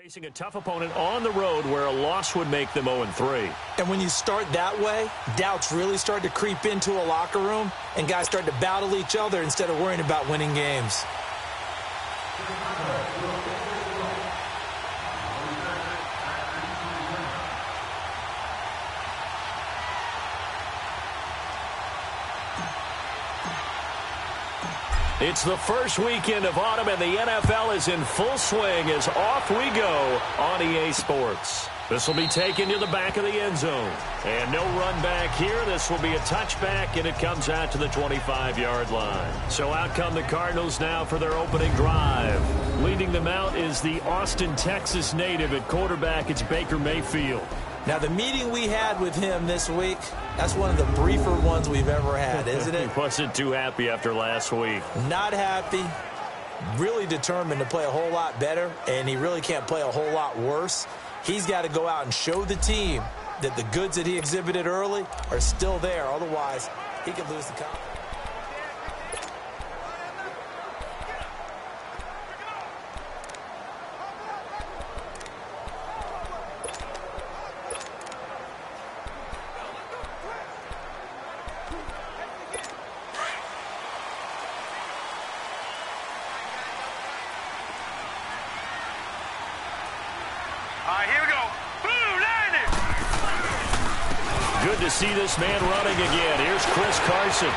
Facing a tough opponent on the road where a loss would make them 0-3. And when you start that way, doubts really start to creep into a locker room, and guys start to battle each other instead of worrying about winning games. It's the first weekend of autumn, and the NFL is in full swing as off we go on EA Sports. This will be taken to the back of the end zone. And no run back here. This will be a touchback, and it comes out to the 25-yard line. So out come the Cardinals now for their opening drive. Leading them out is the Austin, Texas native. At quarterback, it's Baker Mayfield. Now, the meeting we had with him this week, that's one of the briefer ones we've ever had, isn't it? He wasn't too happy after last week. Not happy. Really determined to play a whole lot better, and he really can't play a whole lot worse. He's got to go out and show the team that the goods that he exhibited early are still there. Otherwise, he could lose the confidence. Here we go. Boom, landed. Good to see this man running again. Here's Chris Carson.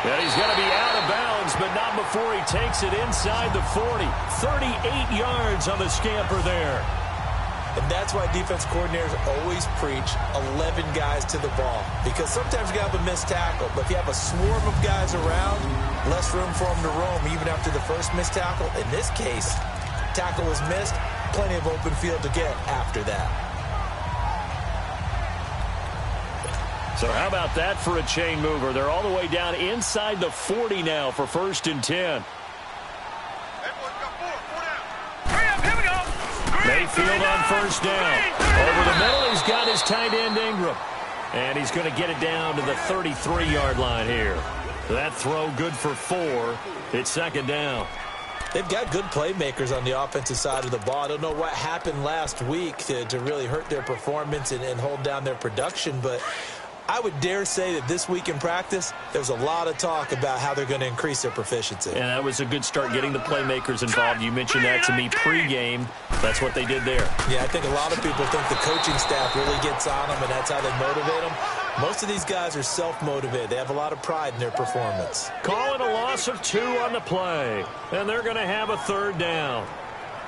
And he's going to be out of bounds, but not before he takes it inside the 40. 38 yards on the scamper there. And that's why defense coordinators always preach 11 guys to the ball. Because sometimes you have a missed tackle, but if you have a swarm of guys around, less room for them to roam even after the first missed tackle. In this case, tackle was missed, plenty of open field to get after that. So how about that for a chain mover? They're all the way down inside the 40 now for 1st and 10. Mayfield on 1st down. Over the middle, he's got his tight end Ingram. And he's going to get it down to the 33-yard line here. That throw good for 4. It's 2nd down. They've got good playmakers on the offensive side of the ball. I don't know what happened last week to really hurt their performance and hold down their production, but I would dare say that this week in practice, there's a lot of talk about how they're going to increase their proficiency. And that was a good start getting the playmakers involved. You mentioned that to me pregame. That's what they did there. Yeah, I think a lot of people think the coaching staff really gets on them, and that's how they motivate them. Most of these guys are self-motivated. They have a lot of pride in their performance. Calling a loss of 2 on the play, and they're going to have a 3rd down.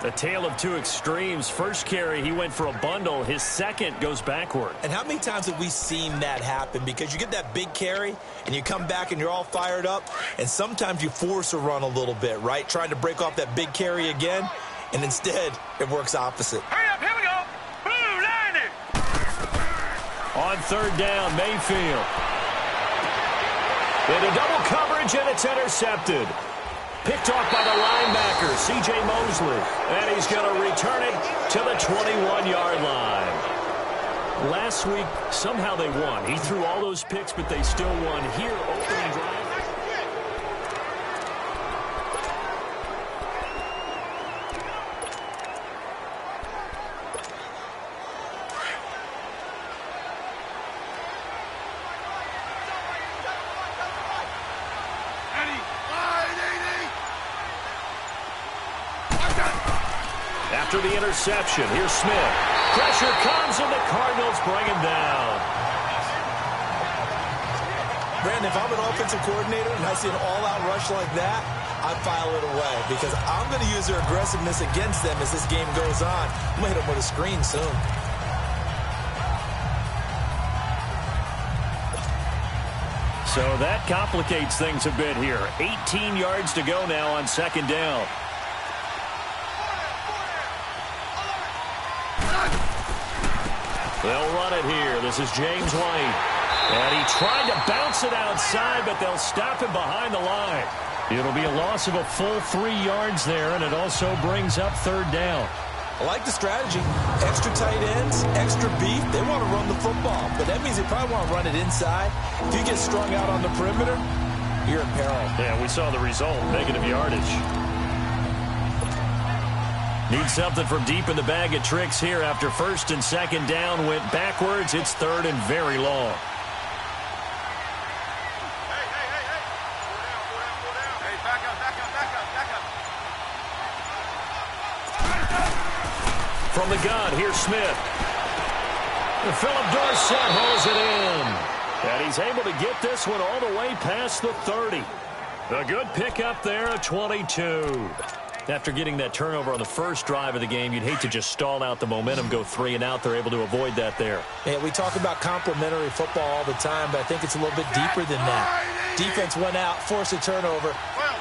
A tale of two extremes. First carry, he went for a bundle. His second goes backward. And how many times have we seen that happen? Because you get that big carry, and you come back, and you're all fired up, and sometimes you force a run a little bit, right? Trying to break off that big carry again, and instead, it works opposite. Hurry up, here we go. Boom, landed. On 3rd down, Mayfield. Into double coverage, and it's intercepted. Picked off by the linebacker, C.J. Mosley. And he's going to return it to the 21-yard line. Last week, somehow they won. He threw all those picks, but they still won. Here, opening drive. After the interception, here's Smith. Pressure comes, and the Cardinals bring him down. Brandon, if I'm an offensive coordinator and I see an all-out rush like that, I file it away because I'm going to use their aggressiveness against them as this game goes on. I'm going to hit them with a screen soon. So that complicates things a bit here. 18 yards to go now on 2nd down. They'll run it here. This is James White. And he tried to bounce it outside, but they'll stop him behind the line. It'll be a loss of a full 3 yards there, and it also brings up 3rd down. I like the strategy. Extra tight ends, extra beef. They want to run the football, but that means they probably want to run it inside. If you get strung out on the perimeter, you're in peril. Yeah, we saw the result, negative yardage. Need something from deep in the bag of tricks here after first and second down went backwards. It's third and very long. From the gun, here's Smith. Philip Dorsett holds it in. And he's able to get this one all the way past the 30. A good pickup there, a 22. After getting that turnover on the first drive of the game, you'd hate to just stall out the momentum, go 3 and out. They're able to avoid that there. Yeah, we talk about complementary football all the time, but I think it's a little bit deeper than that. Defense went out, forced a turnover,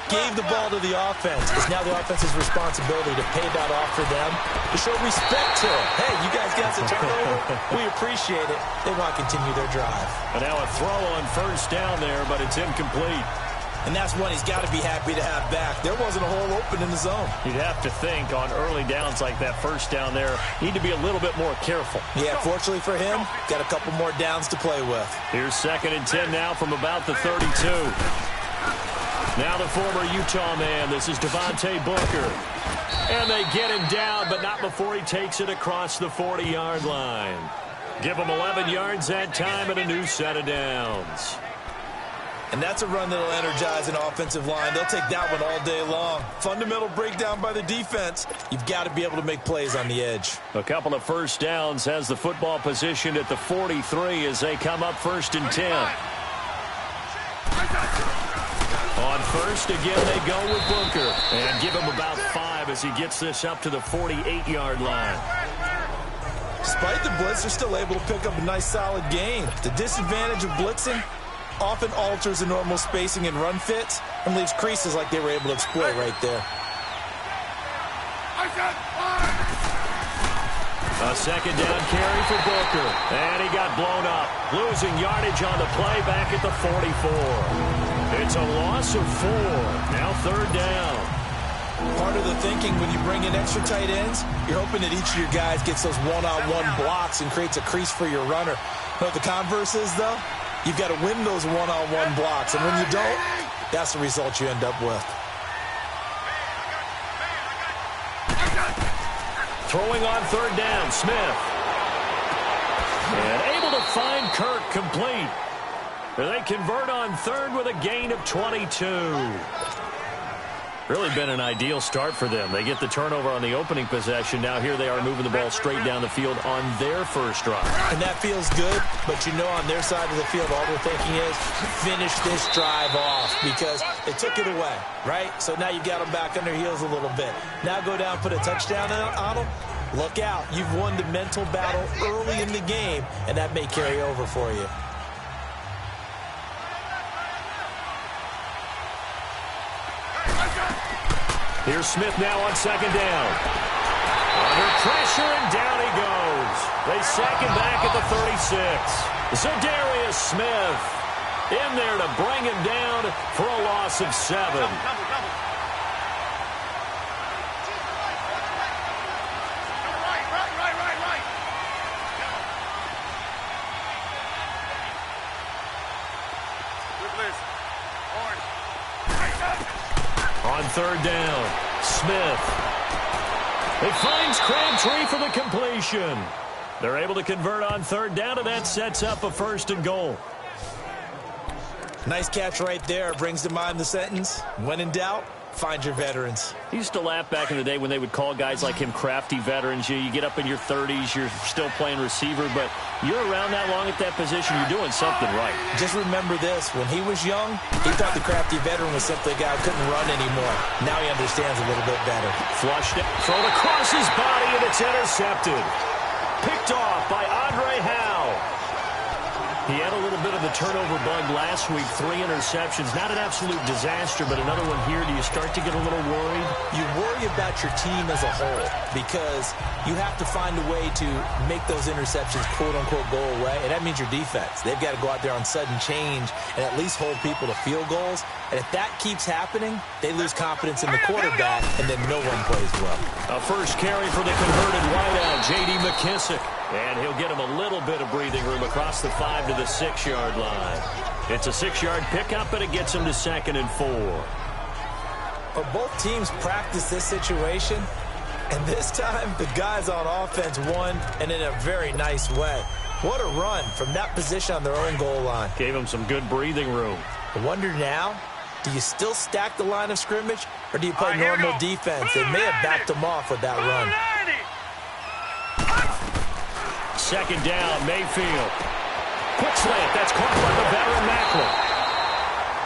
gave the ball to the offense. It's now the offense's responsibility to pay that off for them, to show respect to it. Hey, you guys got the turnover. We appreciate it. They want to continue their drive. And now a throw on first down there, but it's incomplete. And that's one he's got to be happy to have back. There wasn't a hole open in the zone. You'd have to think on early downs like that first down there, need to be a little bit more careful. Yeah, fortunately for him, got a couple more downs to play with. Here's 2nd and 10 now from about the 32. Now the former Utah man, this is Devontae Booker. And they get him down, but not before he takes it across the 40-yard line. Give him 11 yards that time and a new set of downs. And that's a run that'll energize an offensive line. They'll take that one all day long. Fundamental breakdown by the defense. You've got to be able to make plays on the edge. A couple of first downs, has the football positioned at the 43 as they come up 1st and 10. On first, again, they go with Booker. And give him about 5 as he gets this up to the 48-yard line. Despite the blitz, they're still able to pick up a nice, solid gain. The disadvantage of blitzing often alters the normal spacing and run fits and leaves creases like they were able to exploit right there. A 2nd down carry for Booker. And he got blown up. Losing yardage on the play back at the 44. It's a loss of 4. Now 3rd down. Part of the thinking when you bring in extra tight ends, you're hoping that each of your guys gets those one-on-one blocks and creates a crease for your runner. You know what the converse is, though? You've got to win those one-on-one blocks, and when you don't, that's the result you end up with. Throwing on 3rd down, Smith. And able to find Kirk complete. They convert on 3rd with a gain of 22. Really been an ideal start for them. They get the turnover on the opening possession. Now here they are moving the ball straight down the field on their first drive. And that feels good, but you know on their side of the field all they're thinking is finish this drive off because they took it away, right? So now you got them back on their heels a little bit. Now go down, put a touchdown on them. Look out. You've won the mental battle early in the game, and that may carry over for you. Here's Smith now on 2nd down. Under pressure, and down he goes. They sack him back at the 36. So Darius Smith in there to bring him down for a loss of 7. On 3rd down, Smith. It finds Crabtree for the completion. They're able to convert on 3rd down, and that sets up a 1st and goal. Nice catch right there. Brings to mind the sentence, when in doubt, find your veterans. He used to laugh back in the day when they would call guys like him crafty veterans. You get up in your 30s, you're still playing receiver, but you're around that long at that position, you're doing something right. Just remember this, when he was young, he thought the crafty veteran was simply a guy who couldn't run anymore. Now he understands a little bit better. Flushed it, thrown across his body, and it's intercepted. Picked off by Andre Howe. He had a little bit of the turnover bug last week, 3 interceptions. Not an absolute disaster, but another one here. Do you start to get a little worried? You worry about your team as a whole because you have to find a way to make those interceptions, quote-unquote, go away, and that means your defense. They've got to go out there on sudden change and at least hold people to field goals. And if that keeps happening, they lose confidence in the quarterback, and then no one plays well. A first carry for the converted wideout, J.D. McKissick. And he'll get him a little bit of breathing room across the 5 to the 6-yard line. It's a 6-yard pickup, and it gets him to 2nd and 4. But both teams practice this situation, and this time the guys on offense won, and in a very nice way. What a run from that position on their own goal line. Gave them some good breathing room. I wonder now, do you still stack the line of scrimmage, or do you play normal defense? They may have backed them off with that run. 2nd down, Mayfield. Quick slant, that's caught by the veteran Macklin.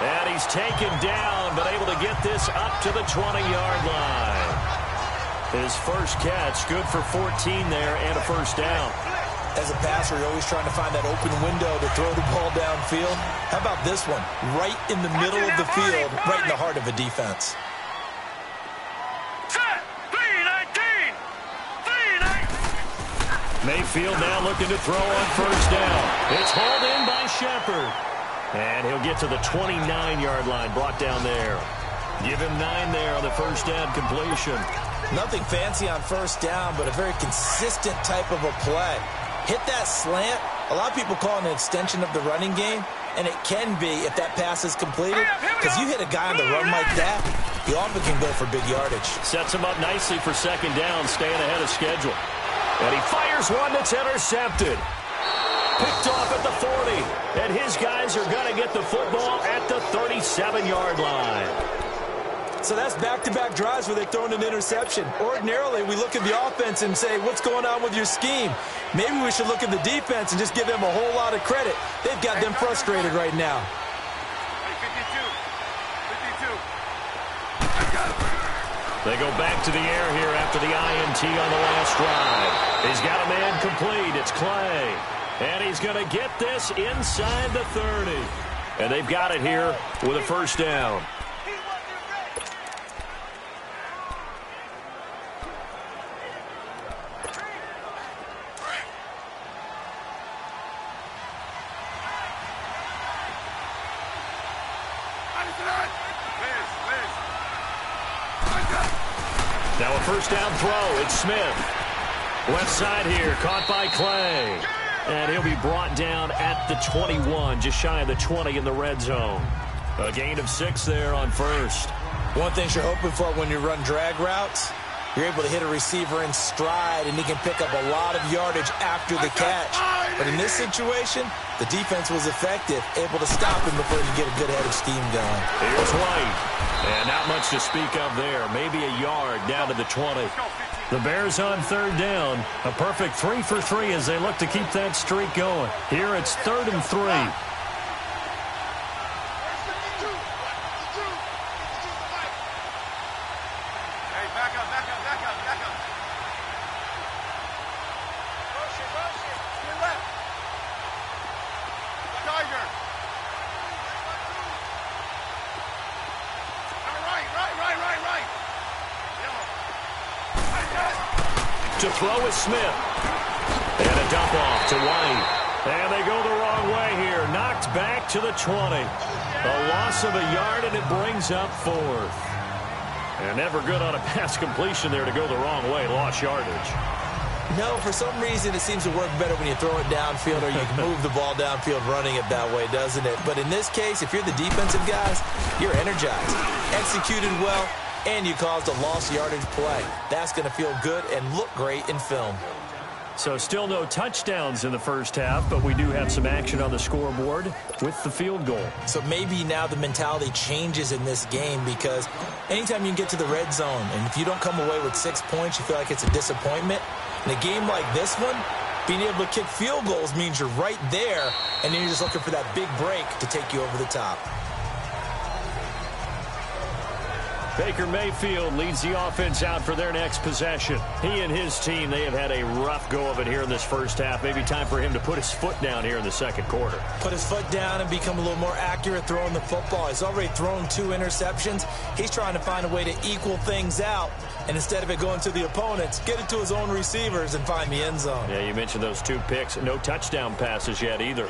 And he's taken down, but able to get this up to the 20-yard line. His first catch, good for 14 there, and a first down. As a passer, you're always trying to find that open window to throw the ball downfield. How about this one? Right in the middle of the field, right in the heart of a defense. Mayfield now looking to throw on first down. It's hauled in by Shepard. And he'll get to the 29-yard line, brought down there. Give him 9 there on the first down completion. Nothing fancy on first down, but a very consistent type of a play. Hit that slant. A lot of people call it an extension of the running game, and it can be if that pass is completed, because you hit a guy on the run like that, he often can go for big yardage. Sets him up nicely for 2nd down, staying ahead of schedule. And he fires one that's intercepted. Picked off at the 40, and his guys are going to get the football at the 37-yard line. So that's back-to-back drives where they're throwing an interception. Ordinarily, we look at the offense and say, what's going on with your scheme? Maybe we should look at the defense and just give them a whole lot of credit. They've got them frustrated right now. 52. They go back to the air here after the INT on the last drive. He's got a man complete. It's Clay. And he's going to get this inside the 30. And they've got it here with a first down. Now a first down throw. It's Smith. Left side here, caught by Clay. And he'll be brought down at the 21, just shy of the 20 in the red zone. A gain of 6 there on first. One thing you're hoping for when you run drag routes, you're able to hit a receiver in stride, and he can pick up a lot of yardage after the catch. But in this situation, the defense was effective, able to stop him before he could get a good head of steam going. Here's White. And not much to speak of there. Maybe a yard down to the 20. The Bears on 3rd down. A perfect 3 for 3 as they look to keep that streak going. Here it's 3rd and 3. To throw is Smith. And a dump off to White. And they go the wrong way here. Knocked back to the 20. A loss of a yard, and it brings up 4th. And never good on a pass completion there to go the wrong way. Lost yardage. No, for some reason it seems to work better when you throw it downfield or you can move the ball downfield running it that way, doesn't it? But in this case, if you're the defensive guys, you're energized. Executed well, and you caused a lost yardage play. That's going to feel good and look great in film. So still no touchdowns in the first half, but we do have some action on the scoreboard with the field goal. So maybe now the mentality changes in this game, because anytime you can get to the red zone, and if you don't come away with 6 points, you feel like it's a disappointment. In a game like this one, being able to kick field goals means you're right there, and then you're just looking for that big break to take you over the top. Baker Mayfield leads the offense out for their next possession. He and his team, they have had a rough go of it here in this first half. Maybe time for him to put his foot down here in the second quarter. Put his foot down and become a little more accurate throwing the football. He's already thrown 2 interceptions. He's trying to find a way to equal things out. And instead of it going to the opponents, get it to his own receivers and find the end zone. Yeah, you mentioned those 2 picks. No touchdown passes yet either.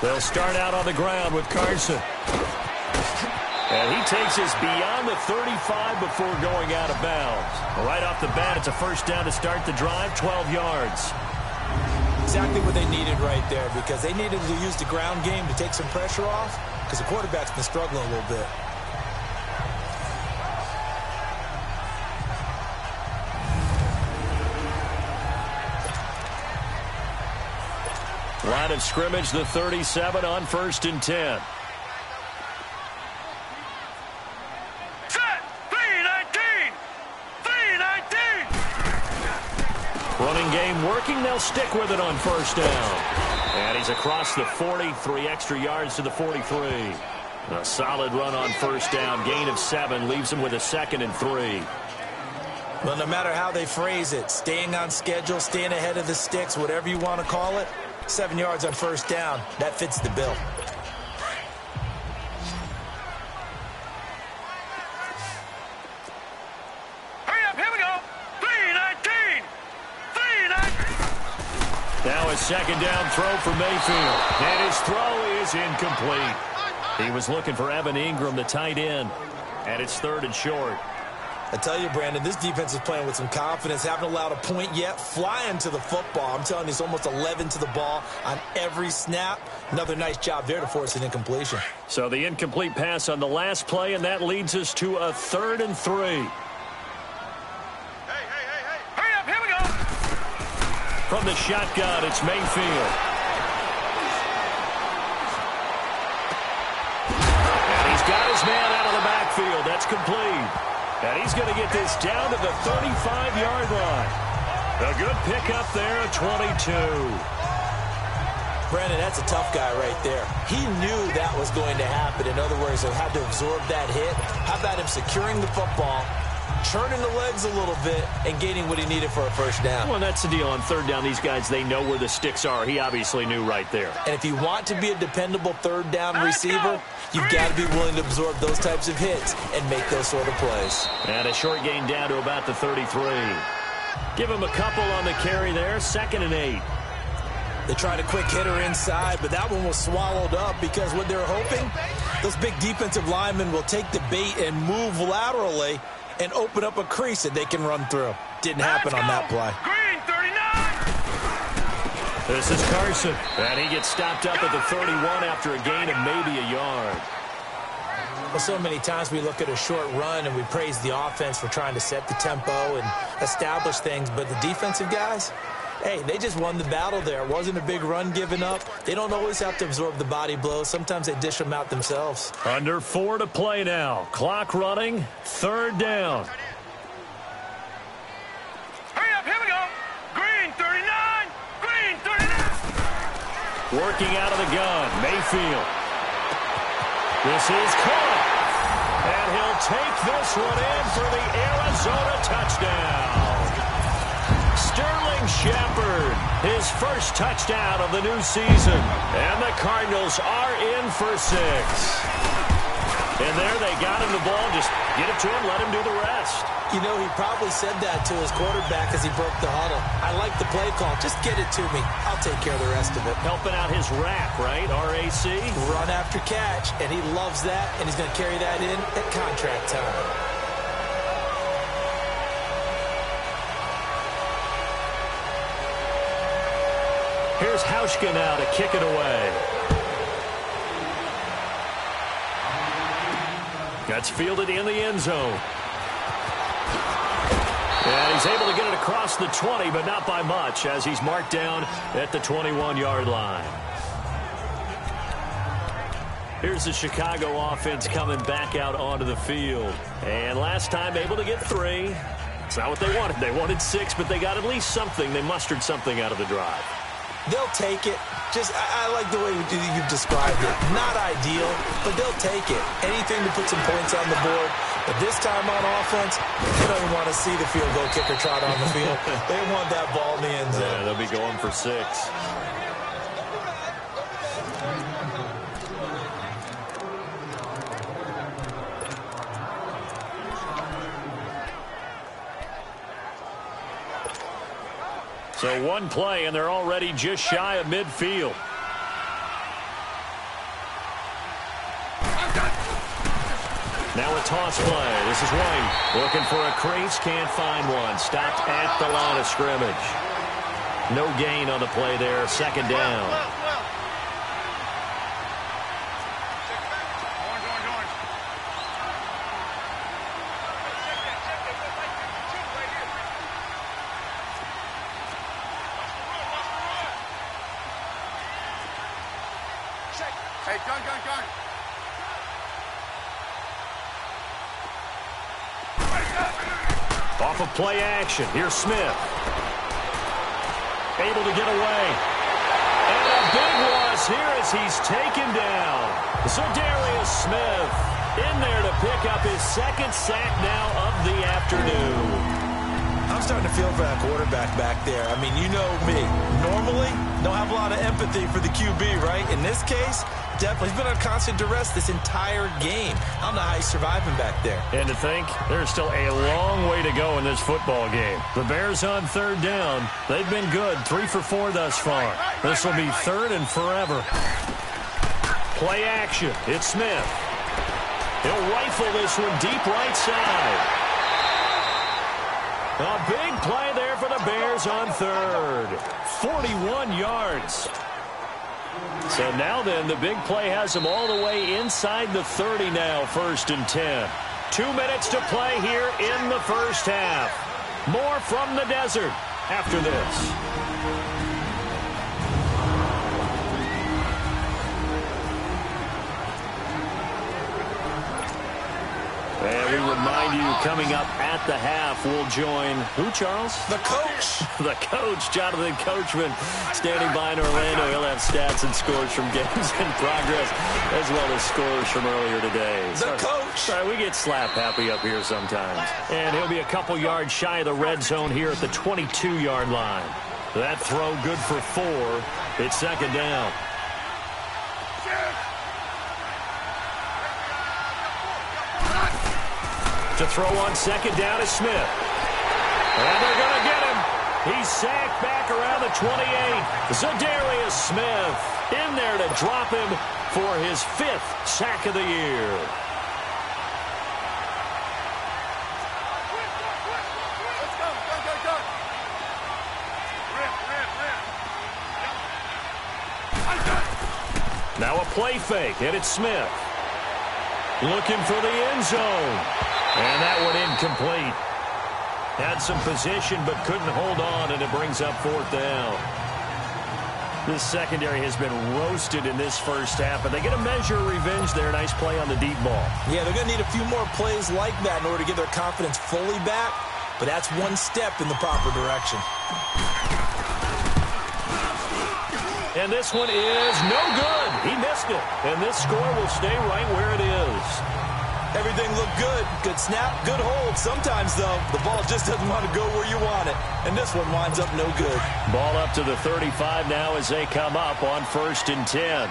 They'll start out on the ground with Carson. And he takes us beyond the 35 before going out of bounds. Right off the bat, it's a first down to start the drive, 12 yards. Exactly what they needed right there, because they needed to use the ground game to take some pressure off, because the quarterback's been struggling a little bit. Line of scrimmage, the 37 on 1st and 10. Set. 3-19. 3-19. Running game working. They'll stick with it on first down. And he's across the 40, 3 extra yards to the 43. A solid run on first down. Gain of 7 leaves him with a 2nd and 3. Well, no matter how they phrase it, staying on schedule, staying ahead of the sticks, whatever you want to call it, 7 yards on first down, that fits the bill. Hurry up, here we go. 3-19. 3-19. Now a second down throw for Mayfield. And his throw is incomplete. He was looking for Evan Ingram, the tight end. And it's 3rd and short. I tell you, Brandon, this defense is playing with some confidence. Haven't allowed a point yet. Flying to the football. I'm telling you, it's almost 11 to the ball on every snap. Another nice job there to force an incompletion. So the incomplete pass on the last play, and that leads us to a 3rd and 3. Hey. Hurry up, here we go. From the shotgun, it's Mayfield. And he's got his man out of the backfield. That's complete. And he's going to get this down to the 35-yard line. A good pickup there at 22. Brandon, that's a tough guy right there. He knew that was going to happen. In other words, he'll have to absorb that hit. How about him securing the football, turning the legs a little bit, and gaining what he needed for a first down? Well, that's the deal. On 3rd down, these guys, they know where the sticks are. He obviously knew right there. And if you want to be a dependable 3rd down receiver, you've got to be willing to absorb those types of hits and make those sort of plays. And a short gain down to about the 33. Give him a couple on the carry there. 2nd and 8. They tried a quick hitter inside, but that one was swallowed up because what they're hoping, those big defensive linemen will take the bait and move laterally and open up a crease that they can run through. Didn't happen on that play. Green 39. This is Carson. And he gets stopped up at the 31 after a gain of maybe a yard. Well, so many times we look at a short run and we praise the offense for trying to set the tempo and establish things, but the defensive guys, hey, they just won the battle there. It wasn't a big run given up. They don't always have to absorb the body blows. Sometimes they dish them out themselves. Under 4 to play now. Clock running. 3rd down. Hurry up, here we go. Green 39. Green 39. Working out of the gun. Mayfield. This is caught. And he'll take this one in for the Arizona touchdown. Sterling Shepard, his first touchdown of the new season. And the Cardinals are in for 6. And there they got him the ball. Just get it to him, let him do the rest. You know, he probably said that to his quarterback as he broke the huddle. I like the play call. Just get it to me. I'll take care of the rest of it. Helping out his rack, right? RAC. Run after catch, and he loves that, and he's going to carry that in at contract time. Here's Hauschka now to kick it away. That's fielded in the end zone. And he's able to get it across the 20, but not by much, as he's marked down at the 21-yard line. Here's the Chicago offense coming back out onto the field. And last time able to get 3. It's not what they wanted. They wanted 6, but they got at least something. They mustered something out of the drive. They'll take it. I like the way you've described it. Not ideal, but they'll take it. Anything to put some points on the board. But this time on offense, they don't even want to see the field goal kicker trot on the field. They want that ball in the end zone. Yeah, they'll be going for 6. So one play, and they're already just shy of midfield. toss play. This is White looking for a crease. Can't find one. Stopped at the line of scrimmage. No gain on the play there. Second down. Hey, gun. Off of play action. Here's Smith. Able to get away. And a big loss here as he's taken down. Za'Darius Smith in there to pick up his second sack now of the afternoon. I'm starting to feel for that quarterback back there. I mean, you know me. Normally, don't have a lot of empathy for the QB, right? In this case, definitely. He's been under constant duress this entire game. I don't know how he's surviving back there. And to think, there's still a long way to go in this football game. The Bears on third down. They've been good. 3 for 4 thus far. This will be third and forever. Play action. It's Smith. He'll rifle this one deep right side. A big play there for the Bears on third. 41 yards. So now then, the big play has them all the way inside the 30 now, 1st and 10. 2 minutes to play here in the first half. More from the desert after this. And we remind you, coming up at the half, we'll join who, Charles? The coach. The coach, Jonathan Coachman, standing by in Orlando. He'll have stats and scores from games in progress, as well as scores from earlier today. The coach. Sorry, we get slap happy up here sometimes. And he'll be a couple yards shy of the red zone here at the 22-yard line. That throw good for 4. It's second down. To throw on second down is Smith. And they're going to get him. He's sacked back around the 28. Za'Darius Smith in there to drop him for his 5th sack of the year. Now a play fake, and it's Smith. Looking for the end zone. And that one incomplete. Had some position but couldn't hold on, and it brings up 4th down. This secondary has been roasted in this first half, but they get a measure of revenge there. Nice play on the deep ball. Yeah, they're going to need a few more plays like that in order to get their confidence fully back, but that's one step in the proper direction. And this one is no good. He missed it. And this score will stay right where it is. Everything looked good. Good snap, good hold. Sometimes, though, the ball just doesn't want to go where you want it. And this one winds up no good. Ball up to the 35 now as they come up on 1st and 10.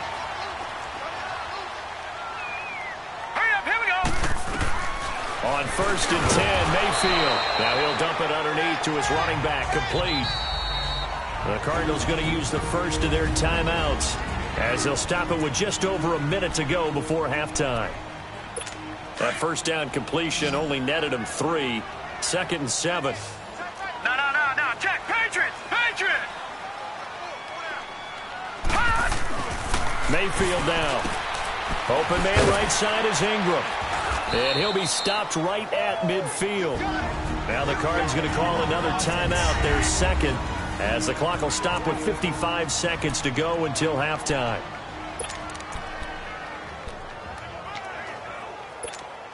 Hurry up, here we go. On 1st and 10, Mayfield. Now he'll dump it underneath to his running back, complete. The Cardinals going to use the first of their timeouts as they'll stop it with just over a minute to go before halftime. That first down completion only netted him 3. 2nd and 7. No. Check. Patriots. Mayfield now. Open man right side is Ingram. And he'll be stopped right at midfield. Now the Cards going to call another timeout, their second, as the clock will stop with 55 seconds to go until halftime.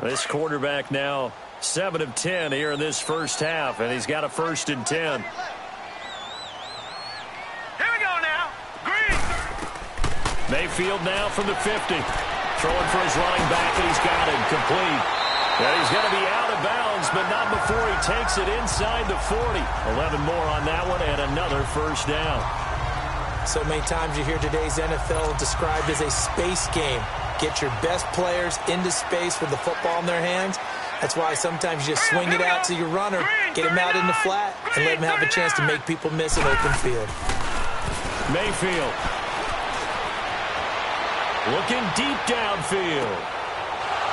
This quarterback now 7 of 10 here in this first half, and he's got a 1st and 10. Here we go now. Green. Mayfield now from the 50. Throwing for his running back, and he's got it complete. And he's going to be out of bounds, but not before he takes it inside the 40. 11 more on that one, and another first down. So many times you hear today's NFL described as a space game. Get your best players into space with the football in their hands. That's why sometimes you just swing it out to your runner, get him out in the flat, and let him have a chance to make people miss an open field. Mayfield looking deep downfield.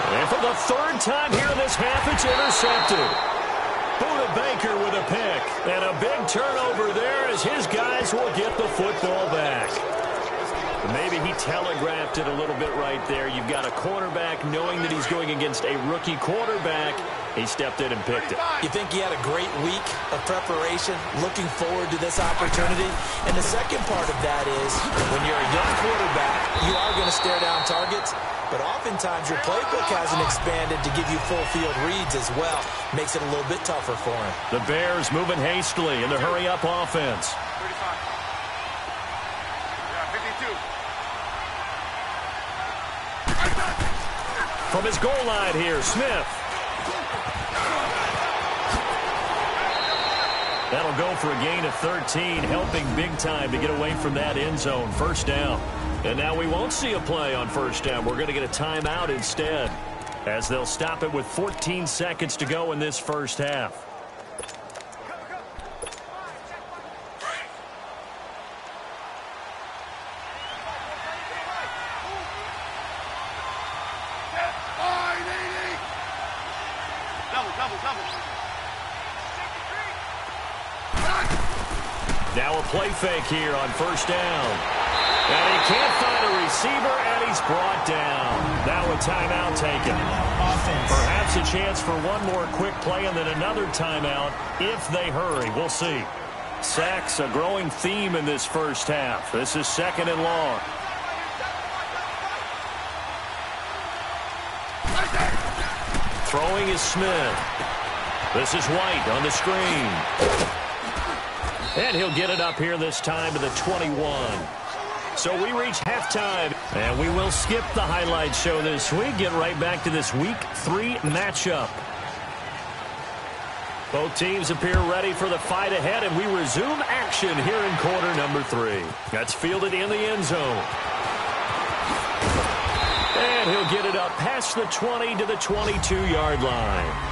And for the third time here in this half, it's intercepted. Buda Baker with a pick. And a big turnover there as his guys will get the football back. Maybe he telegraphed it a little bit right there. You've got a quarterback knowing that he's going against a rookie quarterback. He stepped in and picked it. You think he had a great week of preparation, looking forward to this opportunity? And the second part of that is, when you're a young quarterback, you are going to stare down targets, but oftentimes your playbook hasn't expanded to give you full field reads as well. Makes it a little bit tougher for him. The Bears moving hastily in the hurry-up offense. 52. From his goal line here, Smith. That'll go for a gain of 13, helping big time to get away from that end zone. First down. And now we won't see a play on first down. We're going to get a timeout instead, as they'll stop it with 14 seconds to go in this first half. Now a play fake here on first down. And he can't find a receiver, and he's brought down. Now a timeout taken. Perhaps a chance for one more quick play and then another timeout if they hurry. We'll see. Sacks, a growing theme in this first half. This is second and long. Throwing is Smith. This is White on the screen. And he'll get it up here this time to the 21. So we reach halftime, and we will skip the highlight show this week. Get right back to this Week 3 matchup. Both teams appear ready for the fight ahead, and we resume action here in quarter number 3. That's fielded in the end zone. And he'll get it up past the 20 to the 22-yard line.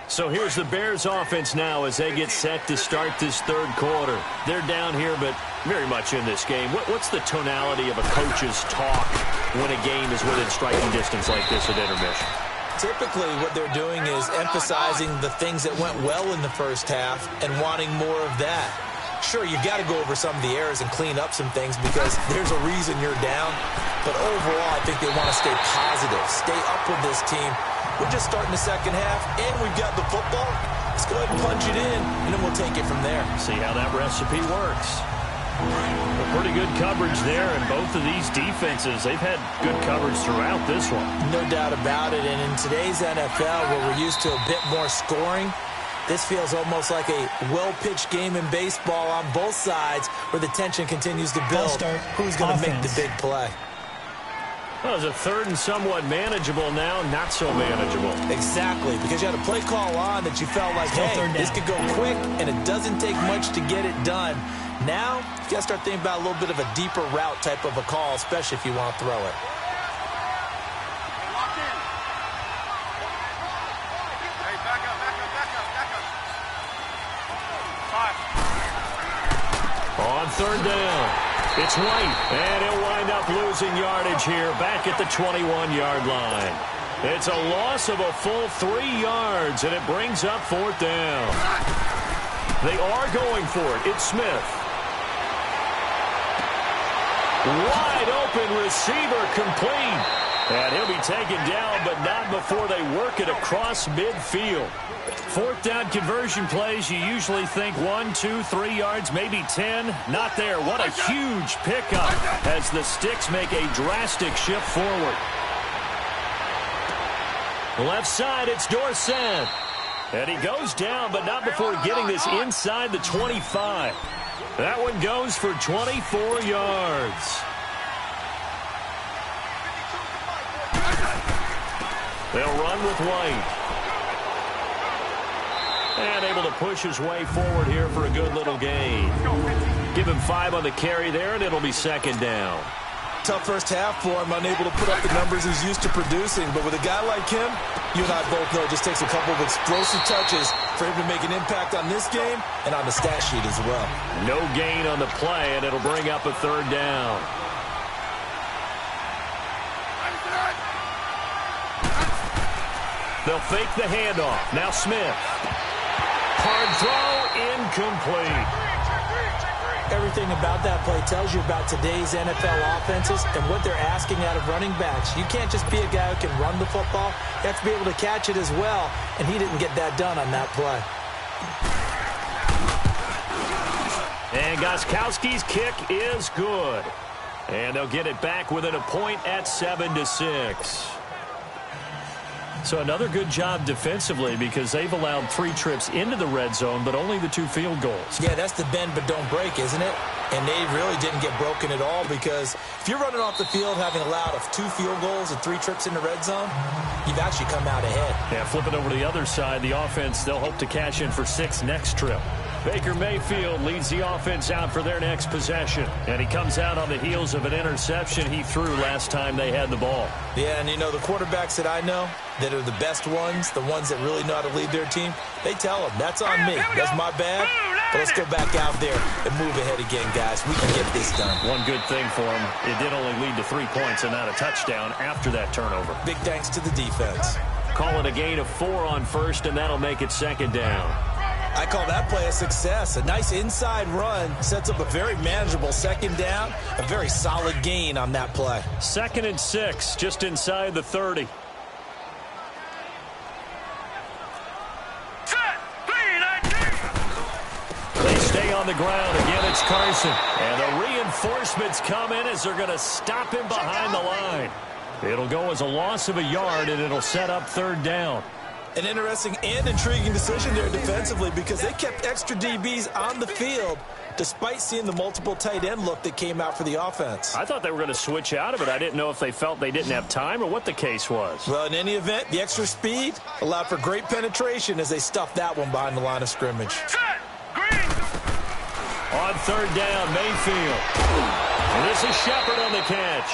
So here's the Bears offense now as they get set to start this third quarter. They're down here, but very much in this game. What's the tonality of a coach's talk when a game is within striking distance like this at intermission? Typically, what they're doing is emphasizing the things that went well in the first half and wanting more of that. Sure, you've got to go over some of the errors and clean up some things because there's a reason you're down. But overall, I think they want to stay positive, stay up with this team. We're just starting the second half, and we've got the football. Let's go ahead and punch it in, and then we'll take it from there. See how that recipe works. A pretty good coverage there, and both of these defenses, they've had good coverage throughout this one. No doubt about it, and in today's NFL, where we're used to a bit more scoring, this feels almost like a well-pitched game in baseball on both sides where the tension continues to build. Who's going to make the big play? Well, it's a third and somewhat manageable now, not so manageable. Exactly, because you had a play call on that you felt like, hey, this could go quick, and it doesn't take much to get it done. Now, you got to start thinking about a little bit of a deeper route type of a call, especially if you want to throw it. On third down, it's White, and he'll wind up losing yardage here back at the 21-yard line. It's a loss of a full 3 yards, and it brings up fourth down. They are going for it. It's Smith. Wide open receiver complete. And he'll be taken down, but not before they work it across midfield. Fourth down conversion plays, you usually think 1, 2, 3 yards, maybe 10. Not there. What a huge pickup as the Sticks make a drastic shift forward. Left side, it's Dorsett. And he goes down, but not before getting this inside the 25. That one goes for 24 yards. They'll run with White. And able to push his way forward here for a good little gain. Give him 5 on the carry there, and it'll be second down. Tough first half for him, unable to put up the numbers he's used to producing. But with a guy like him, You and I both know it just takes a couple of explosive touches for him to make an impact on this game and on the stat sheet as well. No gain on the play, and it'll bring up a third down. They'll fake the handoff. Now Smith. Hard throw, incomplete. Everything about that play tells you about today's NFL offenses and what they're asking out of running backs. You can't just be a guy who can run the football. You have to be able to catch it as well, and he didn't get that done on that play. And Gostkowski's kick is good. And they'll get it back within a point at 7-6. So another good job defensively because they've allowed 3 trips into the red zone, but only the 2 field goals. Yeah, that's the bend but don't break, isn't it? And they really didn't get broken at all because if you're running off the field having allowed 2 field goals and 3 trips in the red zone, you've actually come out ahead. Yeah, flip it over to the other side. The offense, they'll hope to cash in for 6 next trip. Baker Mayfield leads the offense out for their next possession. And he comes out on the heels of an interception he threw last time they had the ball. Yeah, and you know, the quarterbacks that I know that are the best ones, the ones that really know how to lead their team, they tell them, that's on me. That's my bad. But let's go back out there and move ahead again, guys. We can get this done. One good thing for him, it did only lead to 3 points and not a touchdown after that turnover. Big thanks to the defense. Call it a gain of 4 on first, and that'll make it 2nd down. I call that play a success. A nice inside run sets up a very manageable 2nd down. A very solid gain on that play. 2nd and 6, just inside the 30. They stay on the ground. Again, it's Carson. And the reinforcements come in as they're going to stop him behind the line. It'll go as a loss of a yard, and it'll set up 3rd down. An interesting and intriguing decision there defensively because they kept extra DBs on the field despite seeing the multiple tight end look that came out for the offense. I thought they were going to switch out of it. I didn't know if they felt they didn't have time or what the case was. Well, in any event, the extra speed allowed for great penetration as they stuffed that one behind the line of scrimmage. On 3rd down, Mayfield. And this is Shepard on the catch.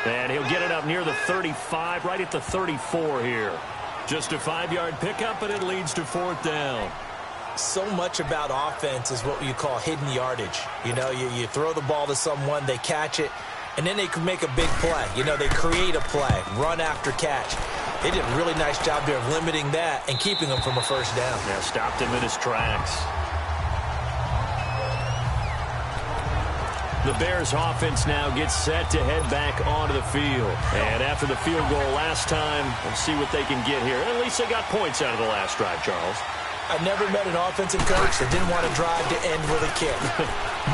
And he'll get it up near the 35, right at the 34 here. Just a 5-yard pickup, and it leads to 4th down. So much about offense is what you call hidden yardage. You know, you throw the ball to someone, they catch it, and then they can make a big play. You know, they create a play, run after catch. They did a really nice job there of limiting that and keeping them from a 1st down. Yeah, stopped him in his tracks. The Bears offense now gets set to head back onto the field. And after the field goal last time, we'll see what they can get here. At least they got points out of the last drive, Charles. I never met an offensive coach that didn't want to drive to end with a kick.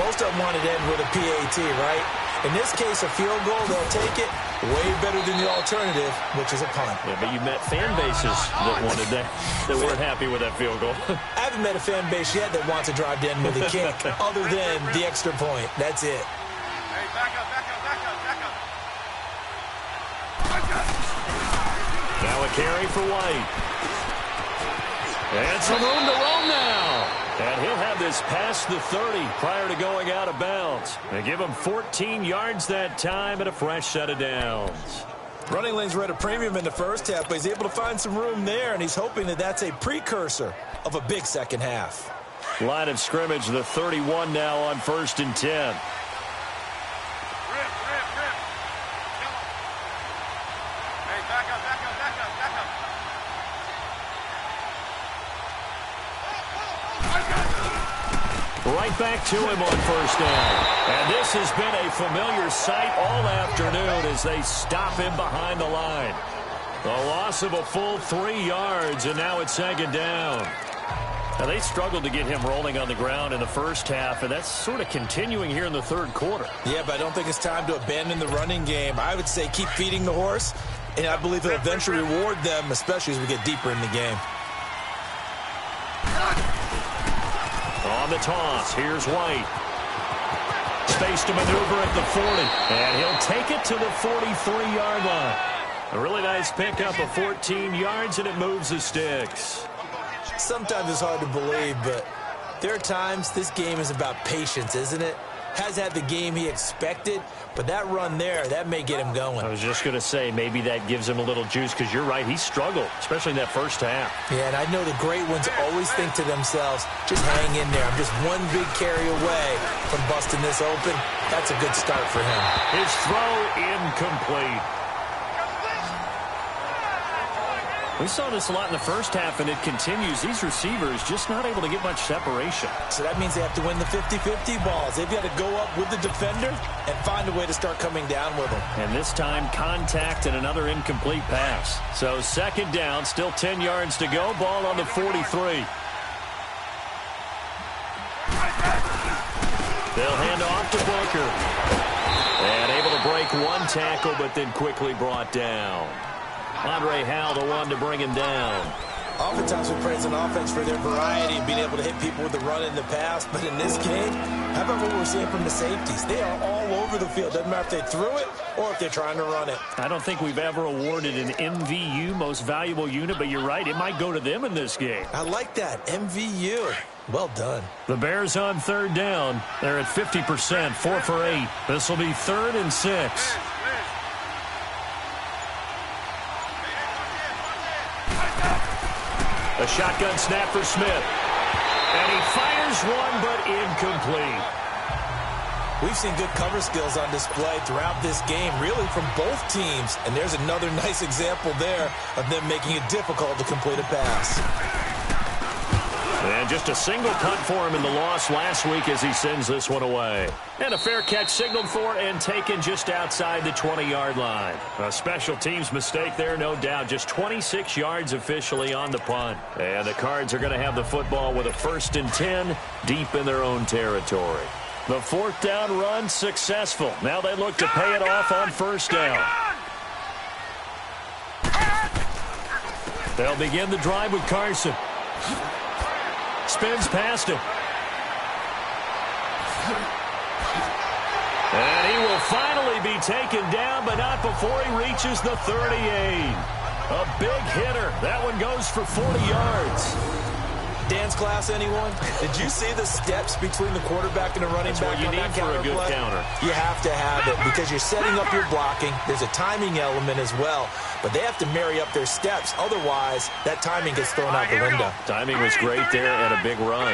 Most of them wanted to end with a PAT, right? In this case, a field goal, they'll take it. Way better than the alternative, which is a punt. Yeah, but you met fan bases that wanted that weren't happy with that field goal. I haven't met a fan base yet that wants to drive to end with a kick other than the extra point. That's it. Hey, back up, back up, back up, back up. Now a carry for White. And some room to roam now. And he'll have this past the 30 prior to going out of bounds. They give him 14 yards that time and a fresh set of downs. Running lanes were at a premium in the 1st half, but he's able to find some room there, and he's hoping that that's a precursor of a big 2nd half. Line of scrimmage, the 31 now on 1st and 10. Right back to him on 1st down. And this has been a familiar sight all afternoon as they stop him behind the line. A loss of a full 3 yards, and now it's 2nd down. Now, they struggled to get him rolling on the ground in the 1st half, and that's sort of continuing here in the 3rd quarter. Yeah, but I don't think it's time to abandon the running game. I would say keep feeding the horse, and I believe it'll eventually reward them, especially as we get deeper in the game. On the toss, here's White. Space to maneuver at the 40. And he'll take it to the 43-yard line. A really nice pickup of 14 yards, and it moves the sticks. Sometimes it's hard to believe, but there are times this game is about patience, isn't it? has had the game he expected, but that run there, that may get him going. I was just going to say, maybe that gives him a little juice, because you're right, he struggled, especially in that first half. Yeah, and I know the great ones always think to themselves, just hang in there. I'm just one big carry away from busting this open. That's a good start for him. His throw incomplete. We saw this a lot in the first half, and it continues. These receivers just not able to get much separation. So that means they have to win the 50-50 balls. They've got to go up with the defender and find a way to start coming down with them. And this time, contact and another incomplete pass. So second down, still 10 yards to go. Ball on the 43. They'll hand off to Booker. And able to break one tackle, but then quickly brought down. Andre Howell, the one to bring him down. Oftentimes we praise an offense for their variety, being able to hit people with the run and the pass. But in this game, how about what we're seeing from the safeties? They are all over the field. Doesn't matter if they threw it or if they're trying to run it. I don't think we've ever awarded an MVU, most valuable unit, but you're right, it might go to them in this game. I like that, MVU. Well done. The Bears on third down. They're at 50%, 4 for 8. This will be 3rd and 6. A shotgun snap for Smith. And he fires one, but incomplete. We've seen good cover skills on display throughout this game, really from both teams. And there's another nice example there of them making it difficult to complete a pass. And just a single punt for him in the loss last week as he sends this one away. And a fair catch signaled for and taken just outside the 20-yard line. A special teams mistake there, no doubt. Just 26 yards officially on the punt. And the Cards are going to have the football with a 1st and 10 deep in their own territory. The 4th down run successful. Now they look to pay it off on 1st down. They'll begin the drive with Carson. Spins past him. And he will finally be taken down, but not before he reaches the 38. A big hitter. That one goes for 40 yards. Dance class, anyone? Did you see the steps between the quarterback and the running back on that counter play? That's what you need for a good counter. You have to have it because you're setting up your blocking. There's a timing element as well, but they have to marry up their steps. Otherwise, that timing gets thrown out the window. Timing was great there and a big run.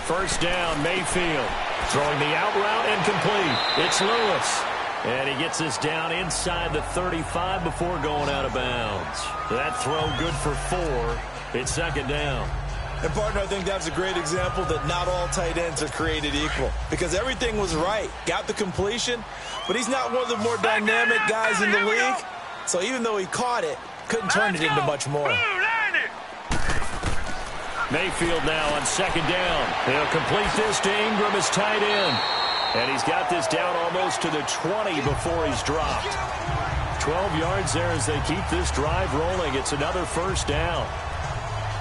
1st down, Mayfield. Throwing the out route and complete. It's Lewis. And he gets this down inside the 35 before going out of bounds. That throw good for 4. It's 2nd down. And, partner, I think that's a great example that not all tight ends are created equal. Because everything was right. Got the completion, but he's not one of the more dynamic guys in the league. So even though he caught it, couldn't turn it into much more. Mayfield now on 2nd down. He'll complete this to Ingram as tight end. And he's got this down almost to the 20 before he's dropped. 12 yards there as they keep this drive rolling. It's another 1st down.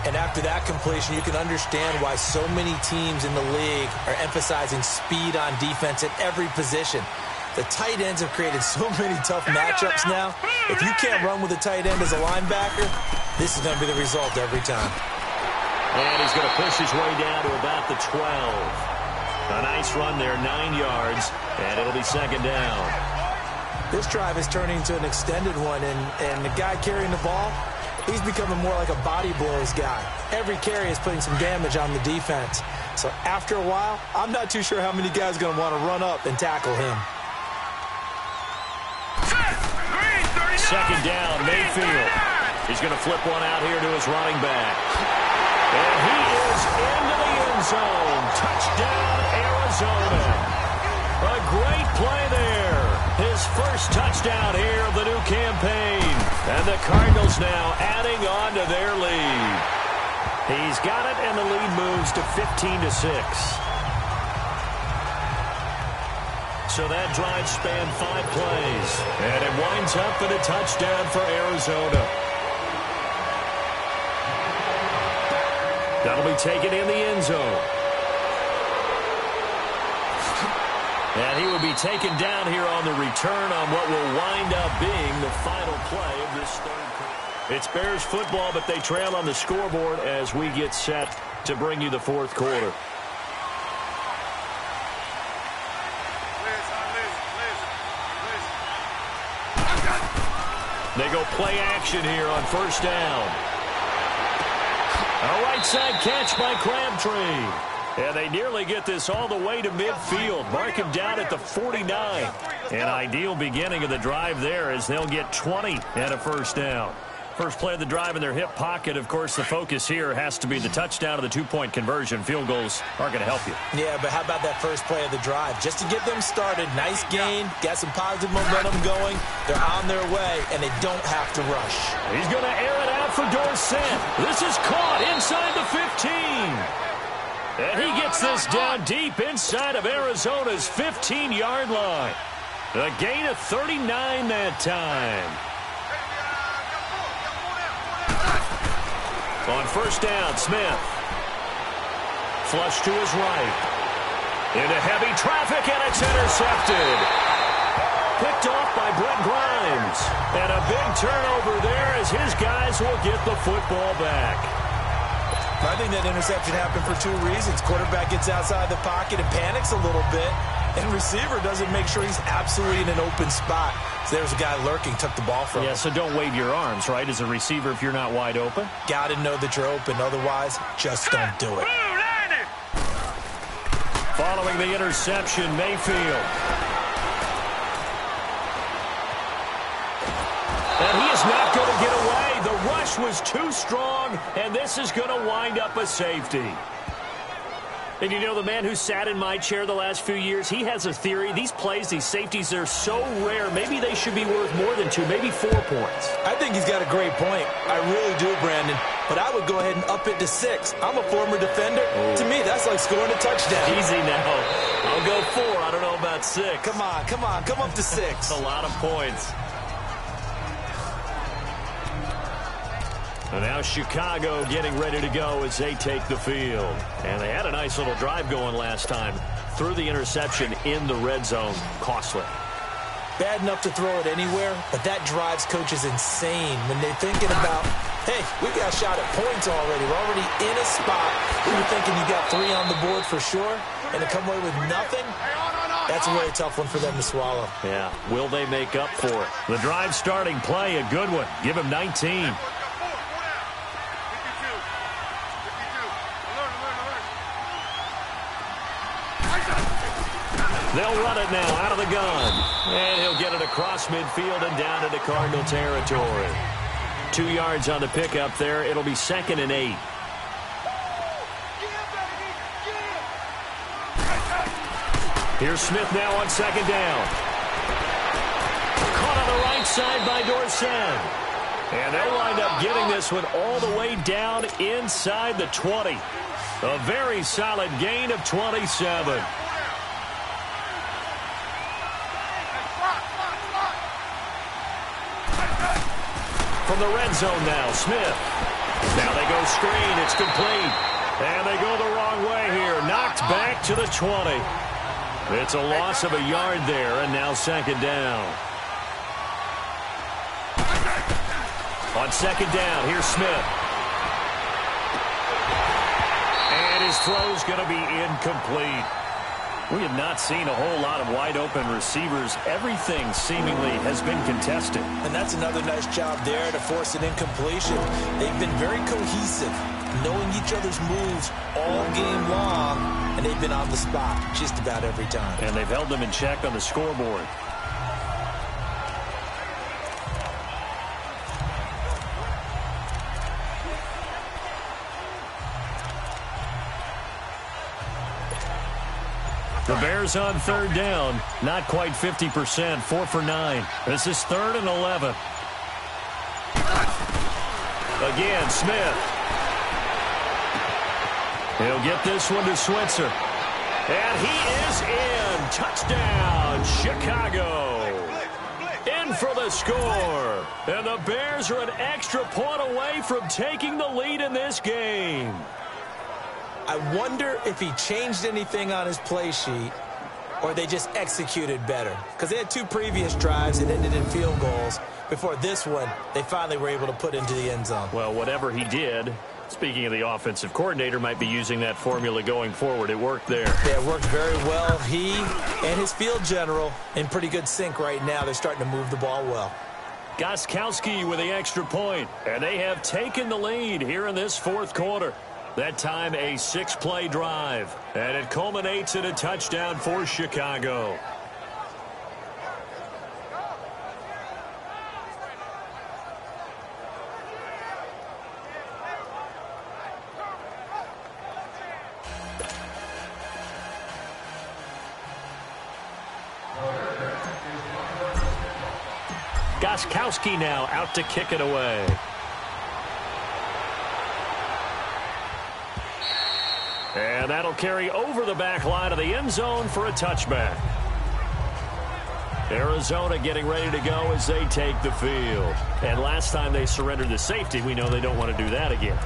And after that completion, you can understand why so many teams in the league are emphasizing speed on defense at every position. The tight ends have created so many tough matchups now. If you can't run with a tight end as a linebacker, this is going to be the result every time. And he's going to push his way down to about the 12. A nice run there, 9 yards, and it'll be 2nd down. This drive is turning into an extended one, and the guy carrying the ball, he's becoming more like a body blows guy. Every carry is putting some damage on the defense. So after a while, I'm not too sure how many guys are going to want to run up and tackle him. 2nd down, Mayfield. He's going to flip one out here to his running back. And he is into the end zone. Touchdown, Arizona. A great play there. His 1st touchdown here of the new campaign. And the Cardinals now adding on to their lead. He's got it, and the lead moves to 15-6. So that drive spanned 5 plays. And it winds up in a touchdown for Arizona. That'll be taken in the end zone. And he will be taken down here on the return on what will wind up being the final play of this 3rd quarter. It's Bears football, but they trail on the scoreboard as we get set to bring you the fourth quarter. They go play action here on first down. A right side catch by Crabtree. And they nearly get this all the way to midfield. Mark him down at the 49. An ideal beginning of the drive there as they'll get 20 and a first down. First play of the drive in their hip pocket. Of course, the focus here has to be the touchdown of the two-point conversion. Field goals aren't going to help you. Yeah, but how about that first play of the drive? Just to get them started, nice gain, got some positive momentum going. They're on their way, and they don't have to rush. He's going to air it out for Dorsett. This is caught inside the 15. And he gets this down deep inside of Arizona's 15-yard line. A gain of 39 that time. On first down, Smith. Flush to his right. Into heavy traffic, and it's intercepted. Picked off by Brett Grimes. And a big turnover there as his guys will get the football back. I think that interception happened for two reasons. Quarterback gets outside the pocket and panics a little bit. And receiver doesn't make sure he's absolutely in an open spot. So there's a guy lurking, took the ball from him. Yeah, so don't wave your arms, right, as a receiver if you're not wide open. Got to know that you're open. Otherwise, just don't do it. Following the interception, Mayfield. And he is not going to get away. The rush was too strong, and this is going to wind up a safety. And you know, the man who sat in my chair the last few years, he has a theory. These plays, these safeties, they're so rare. Maybe they should be worth more than 2, maybe 4 points. I think he's got a great point. I really do, Brandon. But I would go ahead and up it to 6. I'm a former defender. Ooh. To me, that's like scoring a touchdown. Easy now. I'll go 4. I don't know about 6. Come on. Come up to 6. A lot of points. And now Chicago getting ready to go as they take the field. And they had a nice little drive going last time. Threw the interception in the red zone. Costly. Bad enough to throw it anywhere, but that drives coaches insane when they're thinking about, hey, we got a shot at points already. We're already in a spot where you're thinking you got 3 on the board for sure, and to come away with nothing, that's a really tough one for them to swallow. Yeah, will they make up for it? The drive starting play, a good one. Give him 19. They'll run it now out of the gun. And he'll get it across midfield and down into Cardinal territory. 2 yards on the pickup there. It'll be 2nd and 8. Here's Smith now on 2nd down. Caught on the right side by Dorsett. And they'll wind up getting this one all the way down inside the 20. A very solid gain of 27. From the red zone now, Smith. Now they go screen. It's complete. And they go the wrong way here. Knocked back to the 20. It's a loss of a yard there, and now 2nd down. On 2nd down, here's Smith. And his throw's going to be incomplete. We have not seen a whole lot of wide-open receivers. Everything seemingly has been contested. And that's another nice job there to force an incompletion. They've been very cohesive, knowing each other's moves all game long, and they've been on the spot just about every time. And they've held them in check on the scoreboard. The Bears on 3rd down. Not quite 50%. 4 for 9. This is 3rd and 11. Again, Smith. He'll get this one to Switzer. And he is in. Touchdown, Chicago. In for the score. And the Bears are an extra point away from taking the lead in this game. I wonder if he changed anything on his play sheet or they just executed better. Because they had 2 previous drives that ended in field goals. Before this one, they finally were able to put into the end zone. Well, whatever he did, Speaking of the offensive coordinator, might be using that formula going forward. It worked there. Yeah, it worked very well. He and his field general in pretty good sync right now. They're starting to move the ball well. Gostkowski with the extra point, and they have taken the lead here in this fourth quarter. That time a 6-play drive, and it culminates in a touchdown for Chicago. Gostkowski now out to kick it away. And that'll carry over the back line of the end zone for a touchback. Arizona getting ready to go as they take the field. And last time they surrendered the safety, we know they don't want to do that again.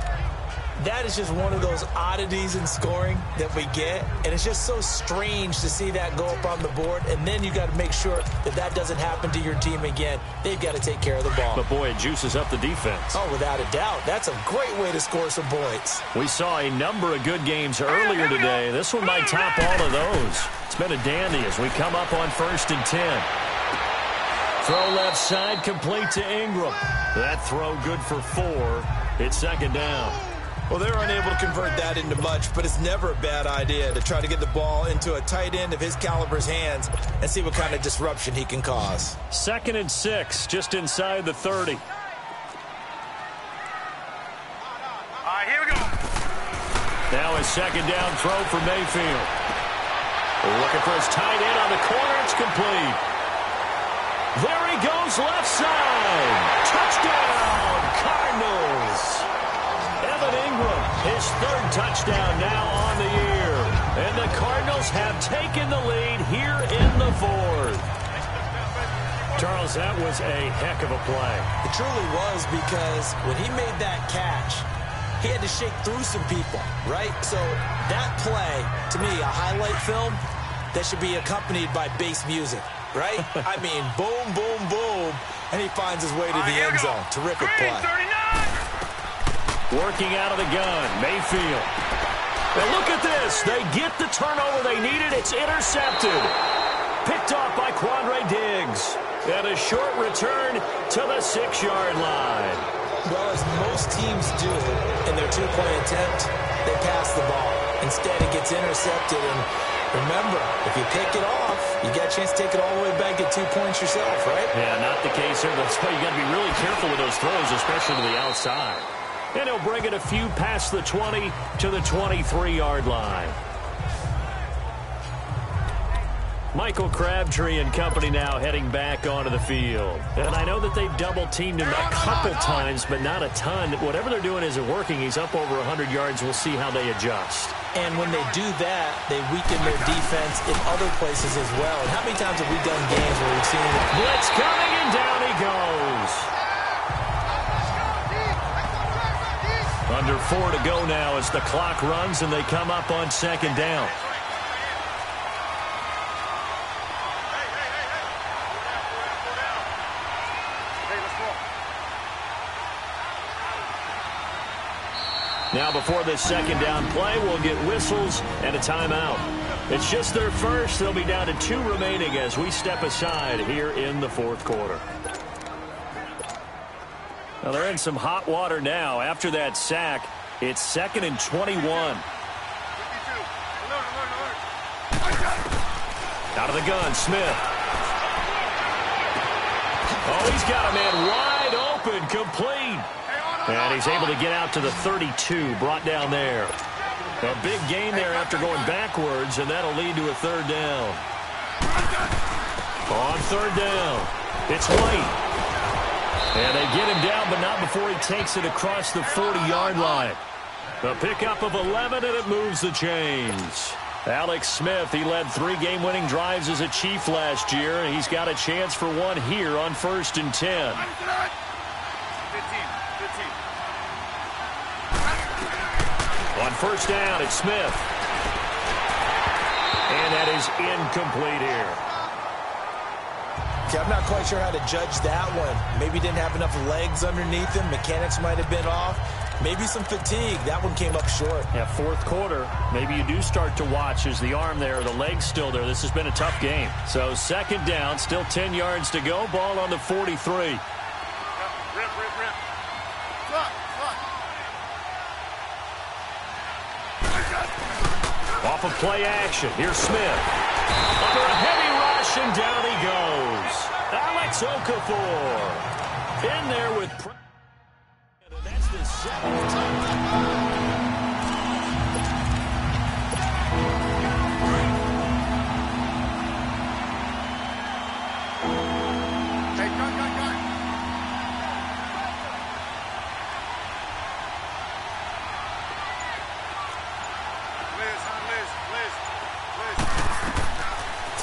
That is just one of those oddities in scoring that we get, and it's just so strange to see that go up on the board, and then you got to make sure that that doesn't happen to your team again. They've got to take care of the ball. But, boy, it juices up the defense. Oh, without a doubt. That's a great way to score some points. We saw a number of good games earlier today. This one might top all of those. It's been a dandy as we come up on 1st and 10. Throw left side, complete to Ingram. That throw good for 4. It's 2nd down. Well, they're unable to convert that into much, but it's never a bad idea to try to get the ball into a tight end of his caliber's hands and see what kind of disruption he can cause. 2nd and 6, just inside the 30. All right, here we go. Now a 2nd down throw for Mayfield. Looking for his tight end on the corner. It's complete. There he goes, left side. Touchdown, Cardinals. Evan Ingram, his 3rd touchdown now on the year. And the Cardinals have taken the lead here in the 4th. Charles, that was a heck of a play. It truly was, because when he made that catch, he had to shake through some people, right? So that play, to me, a highlight film that should be accompanied by bass music, right? I mean, boom, boom, boom, and he finds his way to the end zone. Terrific play. 39. Working out of the gun, Mayfield. Now look at this. They get the turnover they needed. It's intercepted. Picked off by Quandre Diggs. And a short return to the 6-yard line. Well, as most teams do in their 2-point attempt, they pass the ball. Instead, it gets intercepted. And remember, if you pick it off, you got a chance to take it all the way back, get 2 points yourself, right? Yeah, not the case here. That's why you got to be really careful with those throws, especially to the outside. And he'll bring it a few past the 20 to the 23-yard line. Michael Crabtree and company now heading back onto the field. And I know that they've double-teamed him a couple times, but not a ton. Whatever they're doing isn't working. He's up over 100 yards. We'll see how they adjust. And when they do that, they weaken their defense in other places as well. And how many times have we done games where we've seen it? Blitz coming, and down he goes. Under 4 to go now as the clock runs and they come up on 2nd down. Now before this 2nd down play, we'll get whistles and a timeout. It's just their first. They'll be down to 2 remaining as we step aside here in the 4th quarter. Well, they're in some hot water now. After that sack, it's 2nd and 21. Out of the gun, Smith. Oh, he's got a man wide open, complete. And he's able to get out to the 32, brought down there. A big gain there after going backwards, and that'll lead to a 3rd down. On 3rd down, it's White. And they get him down, but not before he takes it across the 40-yard line. A pickup of 11, and it moves the chains. Alex Smith, he led 3 game-winning drives as a Chief last year, and he's got a chance for one here on 1st and 10. 15. On 1st down, it's Smith. And that is incomplete here. Okay, I'm not quite sure how to judge that one. Maybe didn't have enough legs underneath him. Mechanics might have been off. Maybe some fatigue. That one came up short. Yeah, fourth quarter, maybe you do start to watch as the arm there, the leg's still there. This has been a tough game. So second down, still 10 yards to go. Ball on the 43. Rip. Off of play action. Here's Smith. Under a heavy rush, and down he goes. Alex Okafor. In there with... And that's the seventh time.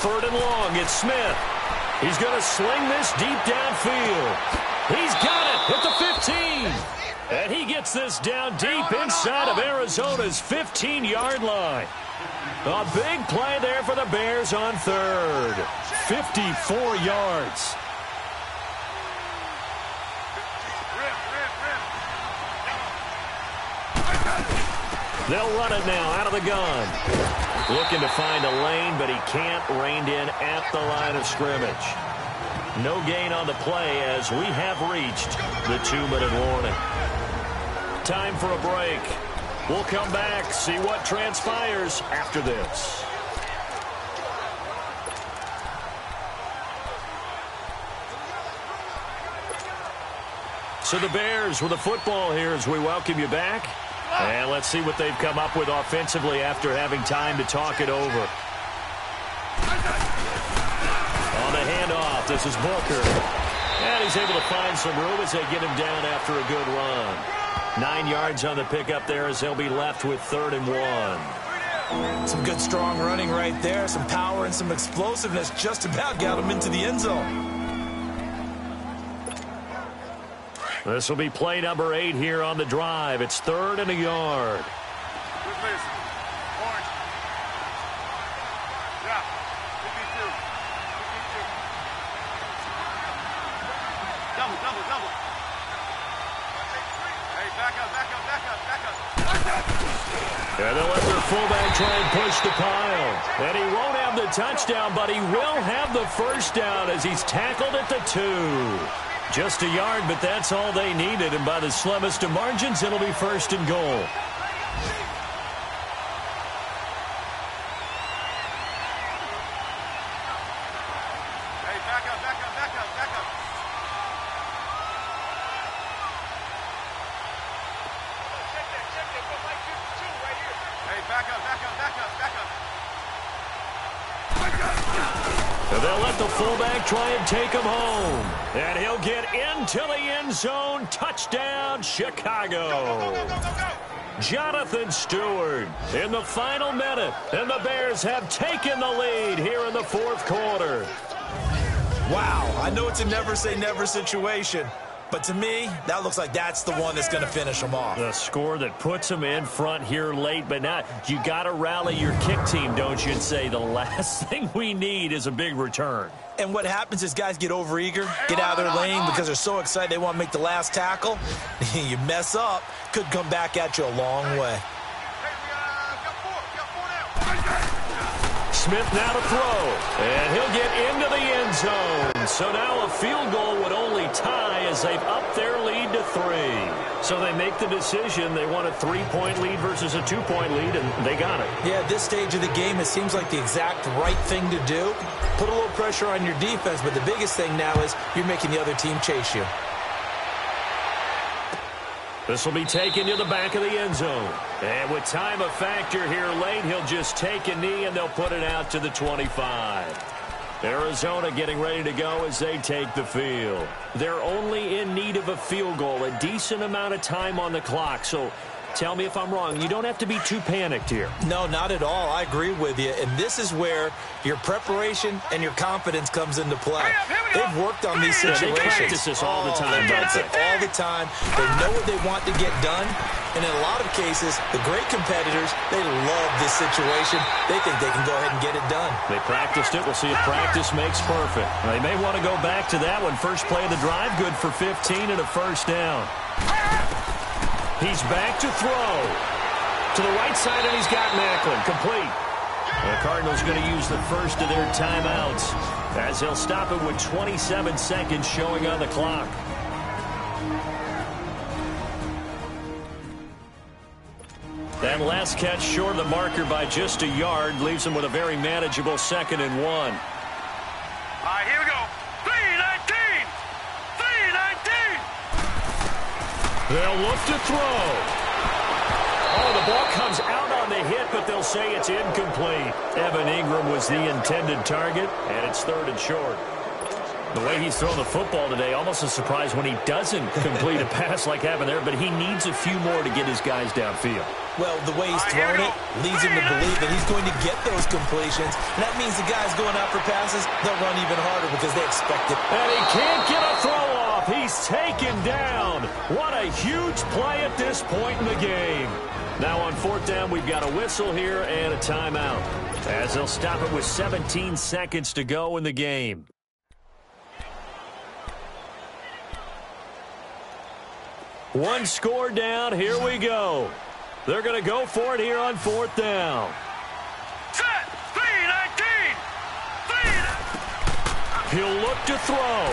Third and long, it's Smith. He's going to sling this deep downfield. He's got it at the 15. And he gets this down deep inside of Arizona's 15-yard line. A big play there for the Bears on third. 54 yards. They'll run it now out of the gun. Looking to find a lane, but he can't. Reined in at the line of scrimmage. No gain on the play as we have reached the 2-minute warning. Time for a break. We'll come back, see what transpires after this. So the Bears with the football here as we welcome you back. And let's see what they've come up with offensively after having time to talk it over. On the handoff, this is Booker. And he's able to find some room as they get him down after a good run. 9 yards on the pickup there as they'll be left with 3rd and 1. Some good strong running right there. Some power and some explosiveness just about got him into the end zone. This will be play number 8 here on the drive. It's 3rd and a yard. Double. Hey, back up. And they'll let their fullback try and push the pile. And he won't have the touchdown, but he will have the first down as he's tackled at the 2. Just a yard, but that's all they needed. And by the slimmest of margins, it'll be 1st and goal. Hey, back up. Check that. Go like 2 right here. Hey, back up. And they'll let the fullback try and take him home. And he'll get into the end zone. Touchdown, Chicago. Go. Jonathan Stewart in the final minute. And the Bears have taken the lead here in the 4th quarter. Wow, I know it's a never say never situation. But to me, that looks like that's the one that's going to finish them off. The score that puts them in front here late, but not. You got to rally your kick team, don't you, and say the last thing we need is a big return. And what happens is guys get overeager, get out of their lane because they're so excited they want to make the last tackle. You mess up, could come back at you a long way. Smith now to throw, and he'll get into the end zone. So now a field goal would only tie as they've upped their lead to 3. So they make the decision. They want a 3-point lead versus a 2-point lead, and they got it. Yeah, at this stage of the game, it seems like the exact right thing to do. Put a little pressure on your defense, but the biggest thing now is you're making the other team chase you. This will be taken to the back of the end zone. And with time a factor here late, he'll just take a knee and they'll put it out to the 25. Arizona getting ready to go as they take the field. They're only in need of a field goal, a decent amount of time on the clock. So tell me if I'm wrong. You don't have to be too panicked here. No, not at all. I agree with you. And this is where your preparation and your confidence comes into play. They've worked on these situations. They practice this all the time, don't they? All the time. They know what they want to get done. And in a lot of cases, the great competitors, they love this situation. They think they can go ahead and get it done. They practiced it. We'll see if practice makes perfect. They may want to go back to that one. First play of the drive, good for 15 and a first down. He's back to throw. To the right side, and he's got Macklin. Complete. The Cardinals going to use the first of their timeouts as they'll stop it with 27 seconds showing on the clock. That last catch short of the marker by just a yard leaves him with a very manageable 2nd and 1. All right, here we go. 3-19. 3-19. They'll look to throw. Oh, the ball comes out on the hit, but they'll say it's incomplete. Evan Ingram was the intended target, and it's 3rd and short. The way he's thrown the football today, almost a surprise when he doesn't complete a pass like having there, but he needs a few more to get his guys downfield. Well, the way he's thrown it leads him to believe that he's going to get those completions. And that means the guys going out for passes, they'll run even harder because they expect it. And he can't get a throw off. He's taken down. What a huge play at this point in the game. Now on 4th down, we've got a whistle here and a timeout, as they'll stop it with 17 seconds to go in the game. One score down. Here we go. They're going to go for it here on 4th down. Set. 3-19. 3-19. He'll look to throw.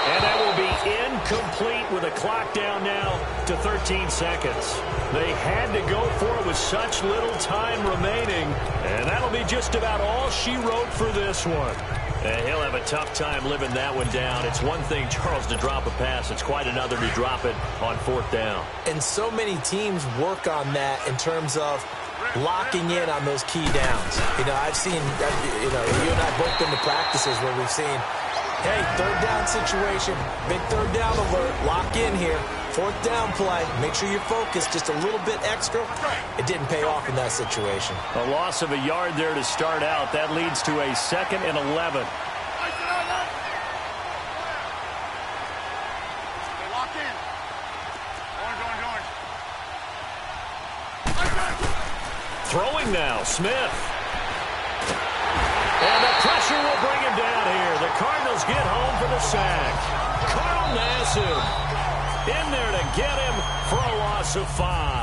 And that will be incomplete with a clock down now to 13 seconds. They had to go for it with such little time remaining. And that'll be just about all she wrote for this one. And he'll have a tough time living that one down. It's one thing, Charles, to drop a pass. It's quite another to drop it on 4th down. And so many teams work on that in terms of locking in on those key downs. You know, I've seen, you and I both been to practices where we've seen, hey, 3rd down situation, big 3rd down alert, lock in here. 4th down play, make sure you're focused just a little bit extra. It didn't pay off in that situation. A loss of a yard there to start out. That leads to a 2nd and 11. Lock in. Orange. Throwing now, Smith. And the pressure will bring him down here. The Cardinals get home for the sack. Carl Nassib in there to get him for a loss of 5.